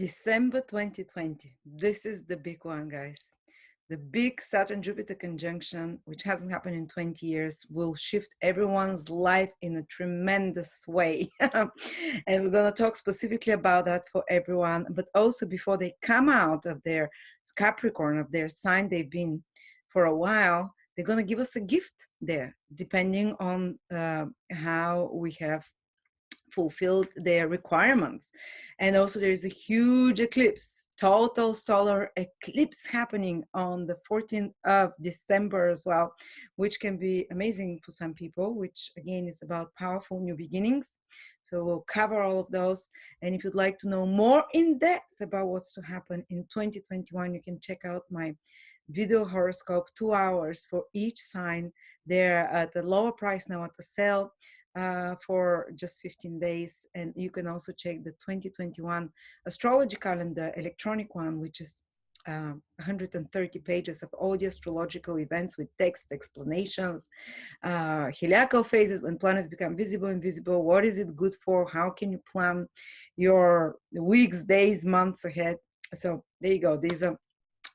December 2020. This is the big one, guys. The big Saturn-Jupiter conjunction, which hasn't happened in 20 years, will shift everyone's life in a tremendous way. And we're going to talk specifically about that for everyone. But also before they come out of their Capricorn, of their sign they've been for a while, they're going to give us a gift there, depending on how we have fulfilled their requirements. And also there is a huge eclipse, total solar eclipse happening on the 14th of December as well, which can be amazing for some people, which again is about powerful new beginnings. So we'll cover all of those. And if you'd like to know more in depth about what's to happen in 2021, you can check out my video horoscope, 2 hours for each sign. They're at the lower price now at the sale for just 15 days. And you can also check the 2021 astrology calendar, electronic one, which is 130 pages of all the astrological events with text explanations, heliacal phases, when planets become visible, invisible, what is it good for, how can you plan your weeks, days, months ahead. So there you go. These are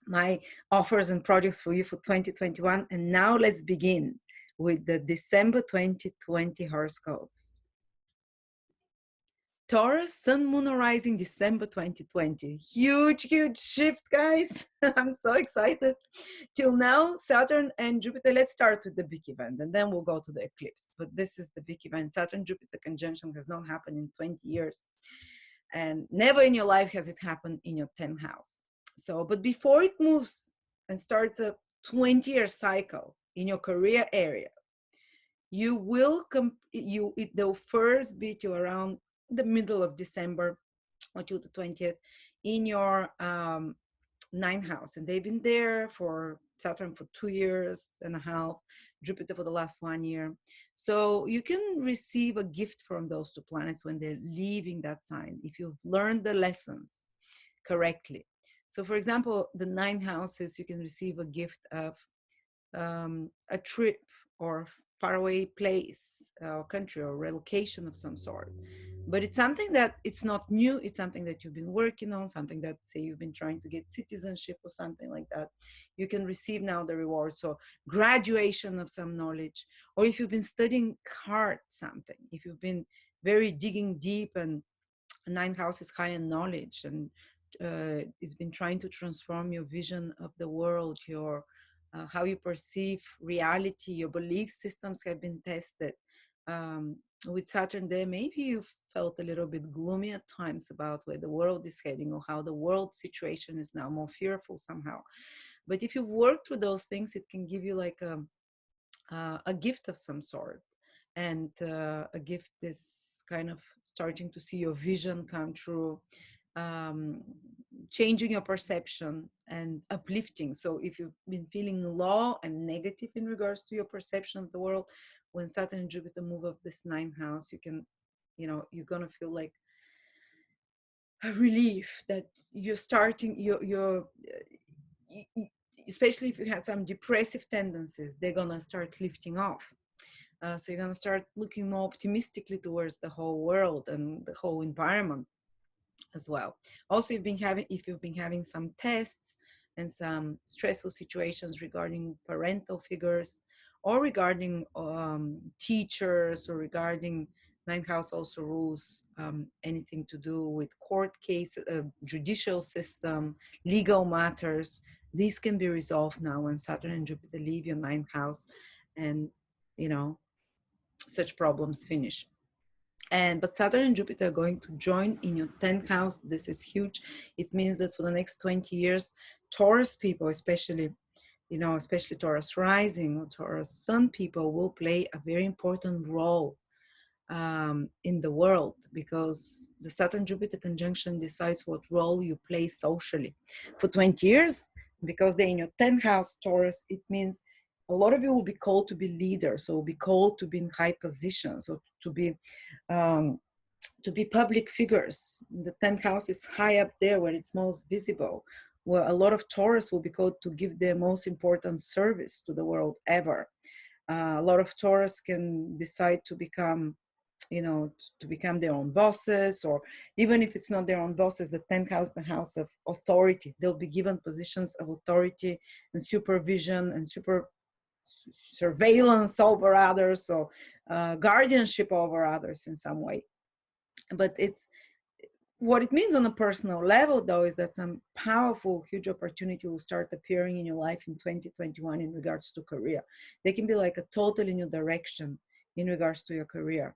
my offers and projects for you for 2021. And now let's begin with the December 2020 horoscopes. Taurus, Sun, Moon, Rising, December 2020. Huge, huge shift, guys. I'm so excited. Till now, Saturn and Jupiter, let's start with the big event, and then we'll go to the eclipse. But this is the big event. Saturn-Jupiter conjunction has not happened in 20 years. And never in your life has it happened in your 10th house. So, but before it moves and starts a 20-year cycle in your career area, you will they'll first beat you around the middle of December or to the 20th in your 9th house. And they've been there for Saturn for 2.5 years, Jupiter for the last 1 year. So you can receive a gift from those two planets when they're leaving that sign, if you've learned the lessons correctly. So for example, the 9th houses, you can receive a gift of a trip or faraway place or country or relocation of some sort. But it's something that it's not new. It's something that you've been working on, something that, say, you've been trying to get citizenship or something like that. You can receive now the reward. So graduation of some knowledge, or if you've been studying hard something, if you've been very digging deep, and 9th house is high in knowledge, and it's been trying to transform your vision of the world, your how you perceive reality, your belief systems have been tested. With Saturn there, maybe you felt a little bit gloomy at times about where the world is heading, or how the world situation is now more fearful somehow. But if you've worked through those things, it can give you like a gift of some sort. And a gift is kind of starting to see your vision come true, changing your perception and uplifting. So if you've been feeling low and negative in regards to your perception of the world, when Saturn and Jupiter move up this 9th house, you can, you're gonna feel like a relief that you're starting your especially if you had some depressive tendencies, they're gonna start lifting off. So you're gonna start looking more optimistically towards the whole world and the whole environment as well. Also, if you've been having some tests and some stressful situations regarding parental figures, or regarding teachers, or regarding 9th house also rules anything to do with court cases, judicial system, legal matters, these can be resolved now when Saturn and Jupiter leave your 9th house, and such problems finish. But Saturn and Jupiter are going to join in your 10th house. This is huge. It means that for the next 20 years, Taurus people, especially Taurus rising or Taurus sun people, will play a very important role in the world, because the Saturn-Jupiter conjunction decides what role you play socially. For 20 years, because they're in your 10th house, Taurus, it means a lot of you will be called to be leaders, so will be called to be in high positions, or to be public figures. The 10th house is high up there where it's most visible, where a lot of Taurus will be called to give their most important service to the world ever. A lot of Taurus can decide to become you know, to become their own bosses, or even if it's not their own bosses, the 10th house, the house of authority, they'll be given positions of authority and supervision and surveillance over others, or guardianship over others in some way. But it's what it means on a personal level, though, is that some powerful, huge opportunity will start appearing in your life in 2021 in regards to career. They can be like a totally new direction in regards to your career.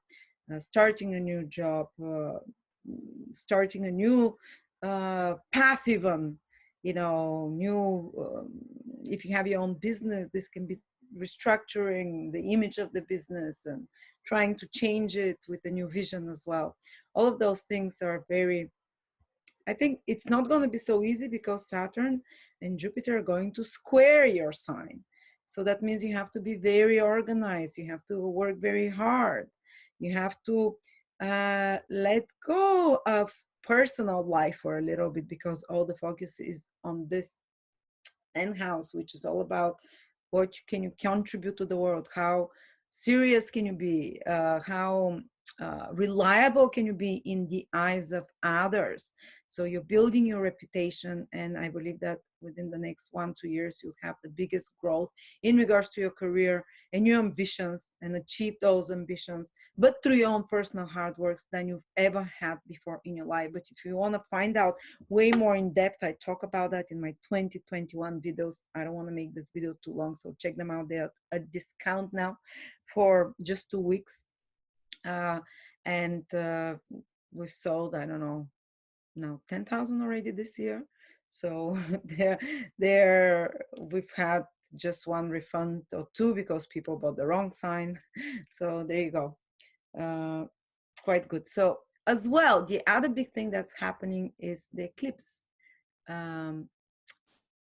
Starting a new job, starting a new path even, you know, new, if you have your own business, this can be restructuring the image of the business and trying to change it with a new vision as well. All of those things are very, I think it's not going to be so easy because Saturn and Jupiter are going to square your sign. So that means you have to be very organized. You have to work very hard. You have to let go of personal life for a little bit, because all the focus is on this 10th house, which is all about what can you contribute to the world, how serious can you be, how reliable can you be in the eyes of others. So you're building your reputation, and I believe that within the next 1-2 years you'll have the biggest growth in regards to your career and your ambitions, and achieve those ambitions, but through your own personal hard works than you've ever had before in your life. But if you want to find out way more in depth, I talk about that in my 2021 videos. I don't want to make this video too long, so check them out. They're at a discount now for just 2 weeks. And we've sold, I don't know, now 10,000 already this year. So we've had just one refund or two because people bought the wrong sign. So there you go. Quite good. So as well, the other big thing that's happening is the eclipse.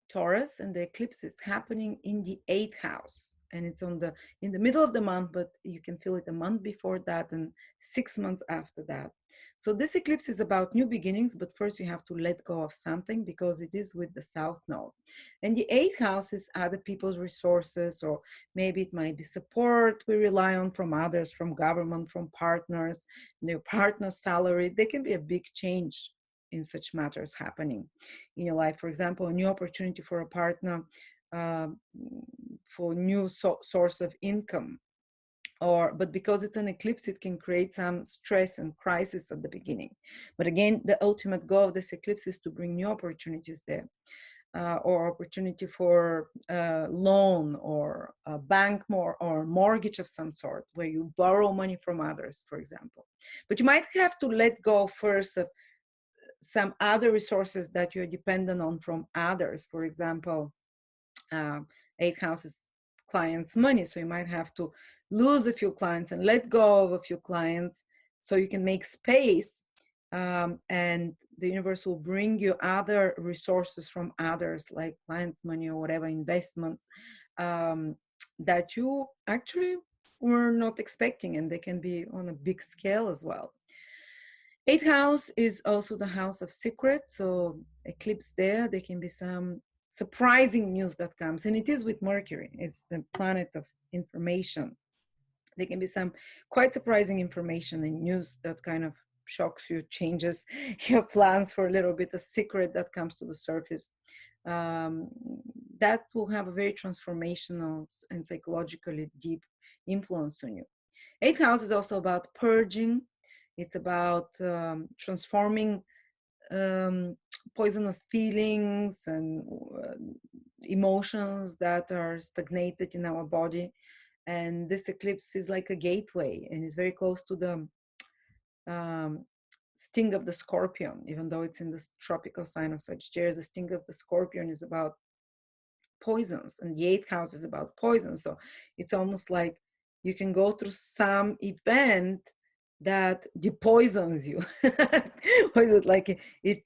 Taurus, and the eclipse is happening in the 8th house, and it's in the middle of the month, but you can feel it a month before that and 6 months after that. So this eclipse is about new beginnings, but first you have to let go of something because it is with the south node. And the 8th house is other people's resources, or maybe it might be support we rely on from others, from government, from partners, their partner's salary. There can be a big change in such matters happening in your life. For example, a new opportunity for a partner, for new source of income, but because it's an eclipse, it can create some stress and crisis at the beginning. But again, the ultimate goal of this eclipse is to bring new opportunities there, or opportunity for a loan or a bank or mortgage of some sort, where you borrow money from others, for example. But you might have to let go first of some other resources that you're dependent on from others. For example, 8th house is clients' money, so you might have to lose a few clients and let go of a few clients so you can make space, and the universe will bring you other resources from others, like clients' money or whatever, investments that you actually were not expecting, and they can be on a big scale as well. 8th house is also the house of secrets, so eclipse there can be some surprising news that comes, and it is with Mercury. It's the planet of information. There can be some quite surprising information and news that kind of shocks you, changes your plans for a little bit, a secret that comes to the surface. That will have a very transformational and psychologically deep influence on you. 8th house is also about purging. It's about transforming poisonous feelings and emotions that are stagnated in our body. And this eclipse is like a gateway, and it's very close to the sting of the scorpion. Even though it's in the tropical sign of Sagittarius, the sting of the scorpion is about poisons, and the 8th house is about poison. So it's almost like you can go through some event that depoisons you. Or is it like it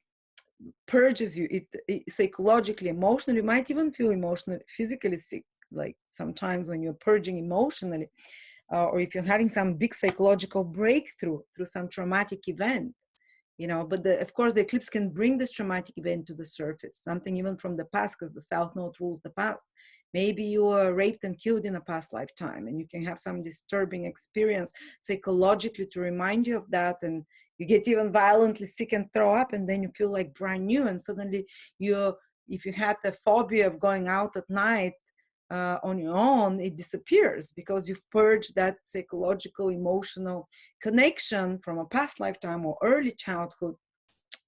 purges you, it psychologically, emotionally, you might even feel emotionally, physically sick, like sometimes when you're purging emotionally, or if you're having some big psychological breakthrough through some traumatic event, you know. But of course, the eclipse can bring this traumatic event to the surface, something even from the past, because the South Node rules the past. Maybe you were raped and killed in a past lifetime, and you can have some disturbing experience psychologically to remind you of that, and you get even violently sick and throw up, and then you feel like brand new, and suddenly you, if you had the phobia of going out at night on your own, it disappears because you've purged that psychological, emotional connection from a past lifetime or early childhood,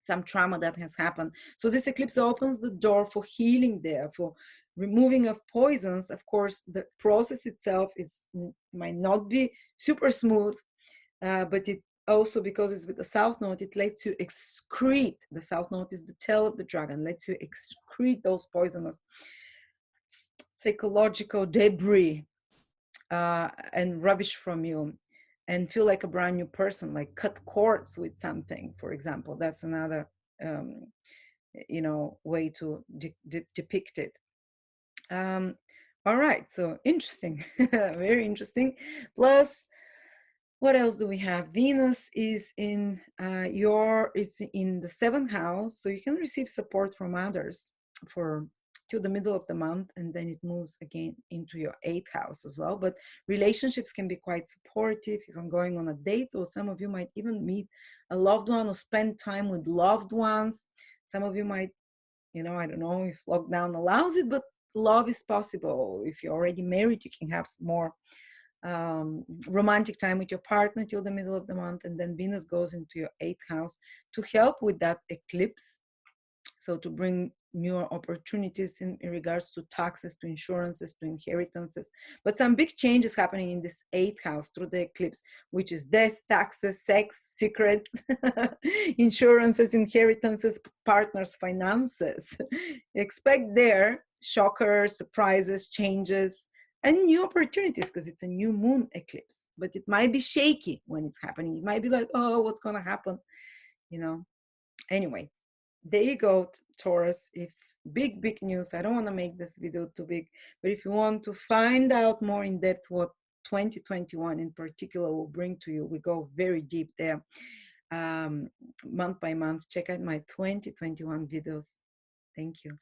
some trauma that has happened. So this eclipse opens the door for healing there, for removing of poisons. Of course, the process itself might not be super smooth, but it also, because it's with the South Node, it lets you excrete. The South Node is the tail of the dragon, lets you excrete those poisonous psychological debris and rubbish from you, and feel like a brand new person, like cut cords with something, for example. That's another you know, way to depict it. All right, so interesting. Very interesting. Plus, what else do we have? Venus is in it's in the 7th house, so you can receive support from others for till the middle of the month, and then it moves again into your 8th house as well. But relationships can be quite supportive if I'm going on a date, or some of you might even meet a loved one or spend time with loved ones. Some of you might, you know, I don't know if lockdown allows it, but love is possible. If you're already married, you can have more romantic time with your partner till the middle of the month, and then Venus goes into your 8th house to help with that eclipse. So to bring new opportunities in regards to taxes, to insurances, to inheritances. But some big changes happening in this 8th house through the eclipse, which is death, taxes, sex, secrets, insurances, inheritances, partners, finances. Expect there shockers, surprises, changes, and new opportunities, because it's a new moon eclipse. But it might be shaky when it's happening. It might be like, oh, what's going to happen? You know. Anyway, there you go, Taurus. If big news, I don't want to make this video too big, but if you want to find out more in depth what 2021 in particular will bring to you, we go very deep there, month by month. Check out my 2021 videos. Thank you.